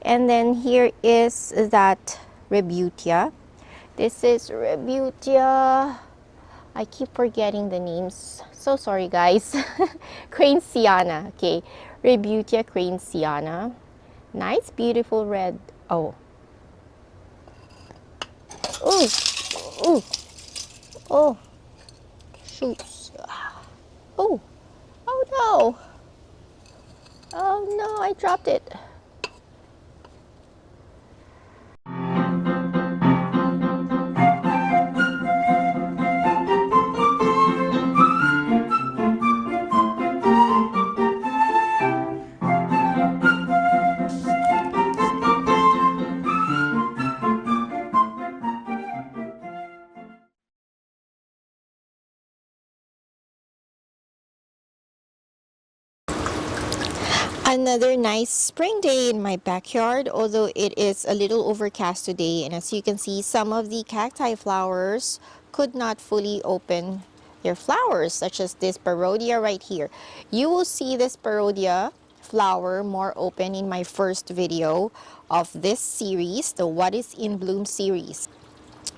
And then here is that Rebutia. This is Rebutia. I keep forgetting the names. So sorry, guys. Craneziana. Okay. Rebutia Craneziana. Nice, beautiful red. Oh. Oh. Oh. Oh. Shoots. Oh. Oh no. Oh no, I dropped it. Another nice spring day in my backyard, although it is a little overcast today. And as you can see, some of the cacti flowers could not fully open their flowers, such as this Parodia right here. You will see this Parodia flower more open in my first video of this series, the What is in Bloom series.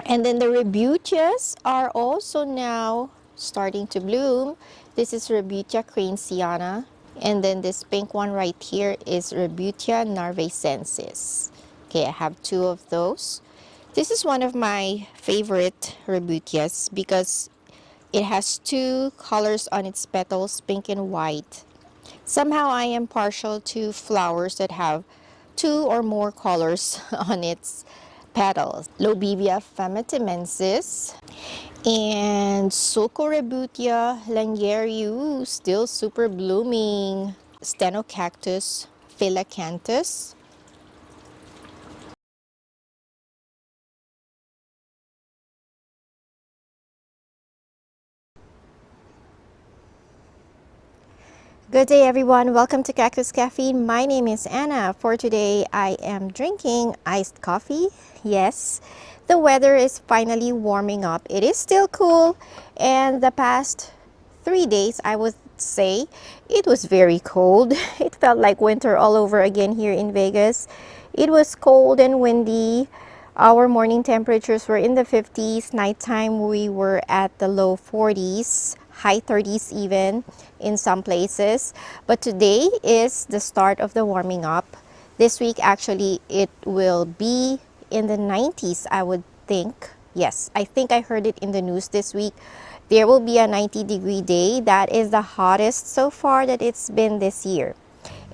And then the Rebutias are also now starting to bloom. This is Rebutia craneziana. And then this pink one right here is Rebutia narvacensis. Okay, I have two of those. This is one of my favorite Rebutias because it has two colors on its petals, pink and white. Somehow I am partial to flowers that have two or more colors on its petals. Lobivia femitimensis and Socorebutia langeriu, still super blooming. Stenocactus philocanthus. Good day everyone, welcome to Cactus Caffeine. My name is Anna. For today I am drinking iced coffee. Yes, the weather is finally warming up. It is still cool, and the past 3 days I would say it was very cold. It felt like winter all over again here in Vegas. It was cold and windy. Our morning temperatures were in the 50s. Nighttime we were at the low 40s, high 30s even in some places. But today is the start of the warming up. This week actually it will be in the 90s, I would think. Yes, I think I heard it in the news this week. There will be a 90-degree day. That is the hottest so far that it's been this year.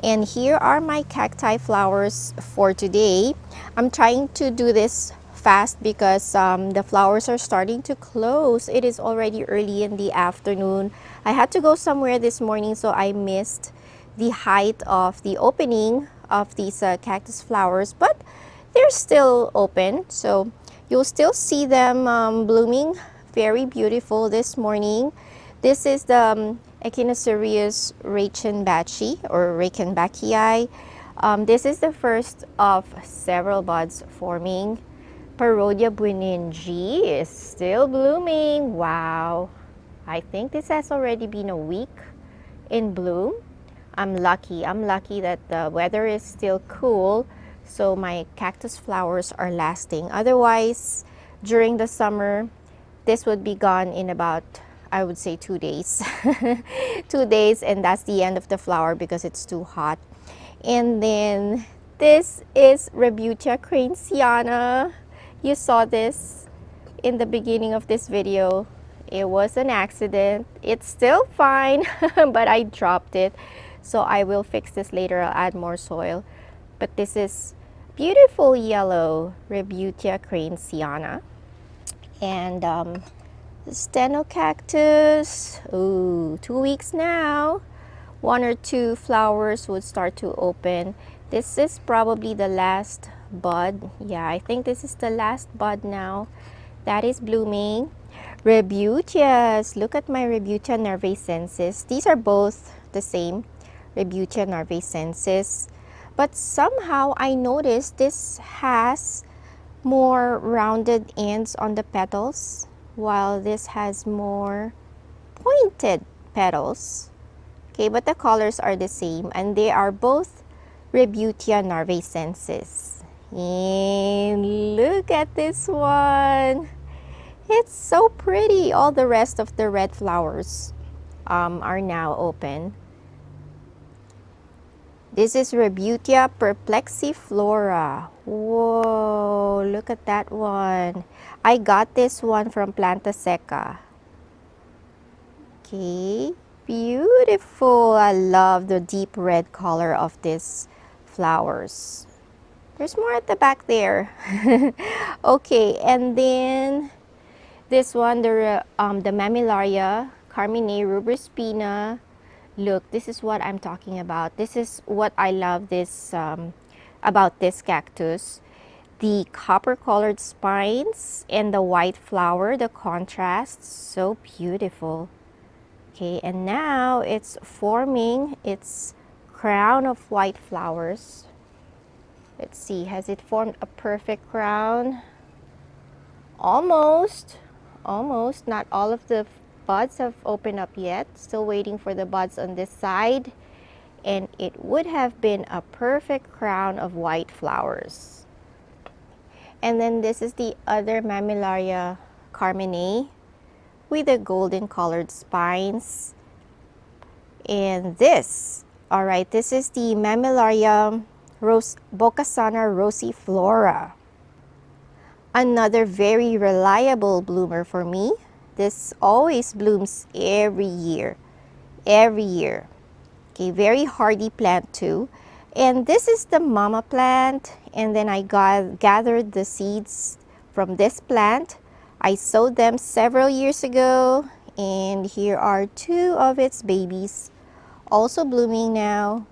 And here are my cacti flowers for today. I'm trying to do this fast because the flowers are starting to close. It is already early in the afternoon. I had to go somewhere this morning, so I missed the height of the opening of these cactus flowers, but they're still open, so you'll still see them blooming very beautiful this morning. This is the Echinocereus reichenbachii or reichenbachii. This is the first of several buds forming. Parodia bueningi is still blooming. Wow. I think this has already been a week in bloom. I'm lucky that the weather is still cool, so my cactus flowers are lasting. Otherwise, during the summer, this would be gone in about, I would say, 2 days. 2 days, and that's the end of the flower because it's too hot. And then this is Rebutia craneziana. You saw this in the beginning of this video. It was an accident. It's still fine, but I dropped it. So I will fix this later. I'll add more soil. But this is beautiful yellow Rebutia craneziana. And Stenocactus. Ooh, 2 weeks now. 1 or 2 flowers would start to open. This is probably the last bud. Yeah, I think this is the last bud now that is blooming. Rebutias. Look at my Rebutia narvacensis. These are both the same, Rebutia narvacensis. But somehow I noticed this has more rounded ends on the petals, while this has more pointed petals. Okay, but the colors are the same, and they are both Rebutia narvacensis. And look at this one. It's so pretty. All the rest of the red flowers are now open. This is Rebutia perplexiflora. Whoa, look at that one. I got this one from Planta Seca. Okay, beautiful. I love the deep red color of these flowers. There's more at the back there. Okay, and then this one, the Mammillaria Carmine rubrispina. Look, this is what I'm talking about. This is what I love about this cactus. The copper colored spines and the white flower, the contrast, so beautiful. Okay, and now it's forming its crown of white flowers. Let's see, has it formed a perfect crown? Almost. Not all of the buds have opened up yet. Still waiting for the buds on this side. And it would have been a perfect crown of white flowers. And then this is the other Mammillaria carminae with the golden colored spines. And this, all right, this is the Mammillaria Bocassana rosiflora. Another very reliable bloomer for me. This always blooms every year. Okay, very hardy plant too. And this is the mama plant, and then I gathered the seeds from this plant. I sowed them several years ago, and here are two of its babies, also blooming now.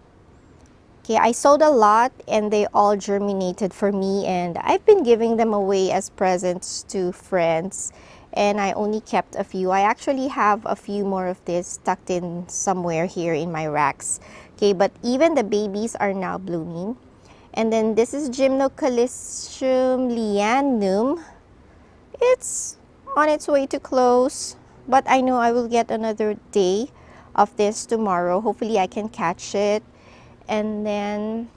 Okay, I sowed a lot and they all germinated for me, and I've been giving them away as presents to friends, and I only kept a few. I actually have a few more of this tucked in somewhere here in my racks. Okay, but even the babies are now blooming. And then this is Gymnocalycium lianum. It's on its way to close, but I know I will get another day of this tomorrow. Hopefully I can catch it. And then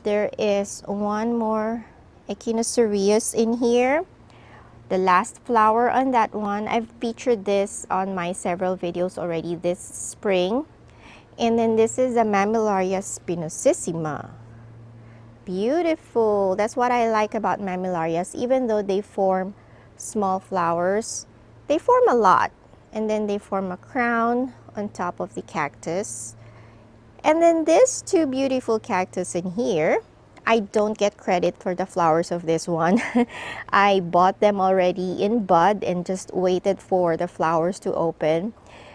there is one more Echinocereus in here. The last flower on that one, I've featured this on my several videos already this spring. And then this is the Mammillaria spinosissima. Beautiful. That's what I like about Mammillarias. Even though they form small flowers, they form a lot. And then they form a crown on top of the cactus. And then these two beautiful cactus in here, I don't get credit for the flowers of this one. I bought them already in bud and just waited for the flowers to open.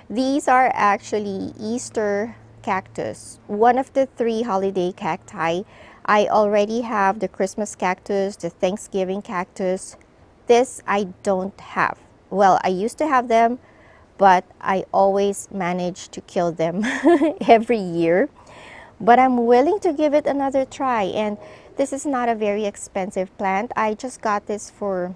These are actually Easter cactus, one of the 3 holiday cacti. I already have the Christmas cactus, the Thanksgiving cactus. This I don't have. Well, I used to have them, but I always manage to kill them every year. But I'm willing to give it another try, and this is not a very expensive plant. I just got this for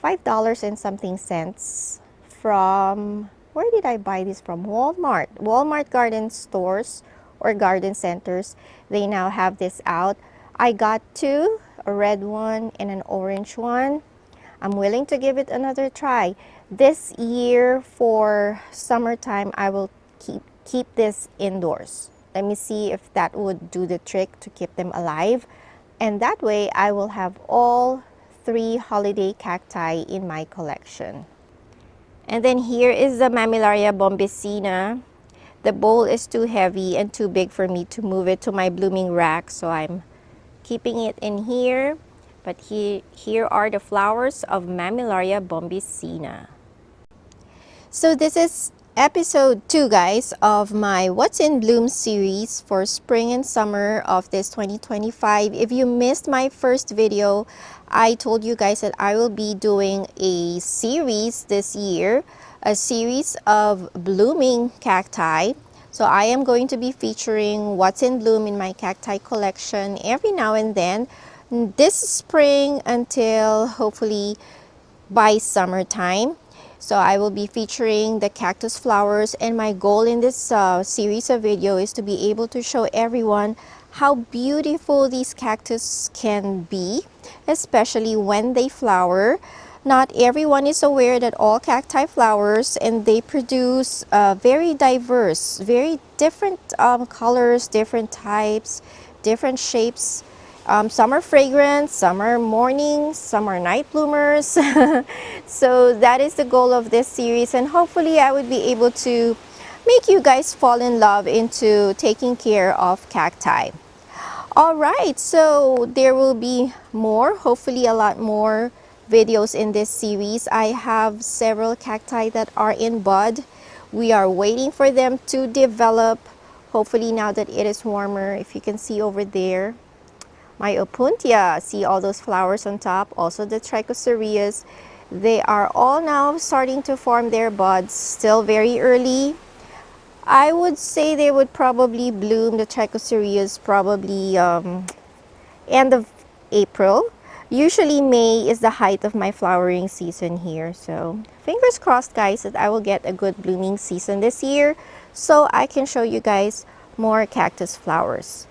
$5 and something cents from, where did I buy this from? Walmart garden stores or garden centers. They now have this out. I got 2, a red one and an orange one. I'm willing to give it another try. This year for summertime, I will keep this indoors. Let me see if that would do the trick to keep them alive. And that way I will have all 3 holiday cacti in my collection. And then here is the Mammillaria bombicina. The bowl is too heavy and too big for me to move it to my blooming rack, so I'm keeping it in here. But here are the flowers of Mammillaria bombicina. So this is episode 2, guys, of my What's in Bloom series for spring and summer of this 2025. If you missed my first video, I told you guys that I will be doing a series this year, a series of blooming cacti. So I am going to be featuring what's in bloom in my cacti collection every now and then, this spring until hopefully by summertime. So I will be featuring the cactus flowers, and my goal in this series of video is to be able to show everyone how beautiful these cactus can be, especially when they flower. Not everyone is aware that all cacti flowers, and they produce very diverse, very different colors, different types, different shapes. Some are fragrant, some are morning, some are night bloomers. So that is the goal of this series, and hopefully I would be able to make you guys fall in love into taking care of cacti. All right, so there will be more, hopefully a lot more videos in this series. I have several cacti that are in bud. We are waiting for them to develop. Hopefully now that it is warmer, if you can see over there, my opuntia, see all those flowers on top, also the trichocereus. They are all now starting to form their buds, still very early. I would say they would probably bloom, the trichocereus, probably end of April. Usually May is the height of my flowering season here. So fingers crossed, guys, that I will get a good blooming season this year so I can show you guys more cactus flowers.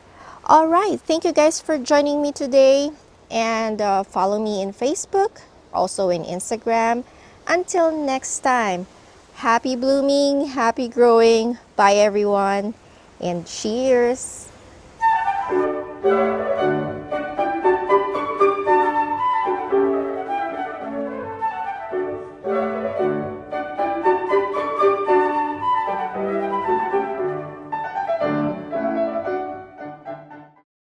All right, thank you guys for joining me today, and follow me in Facebook, also in Instagram. Until next time, happy blooming, happy growing. Bye everyone, and cheers.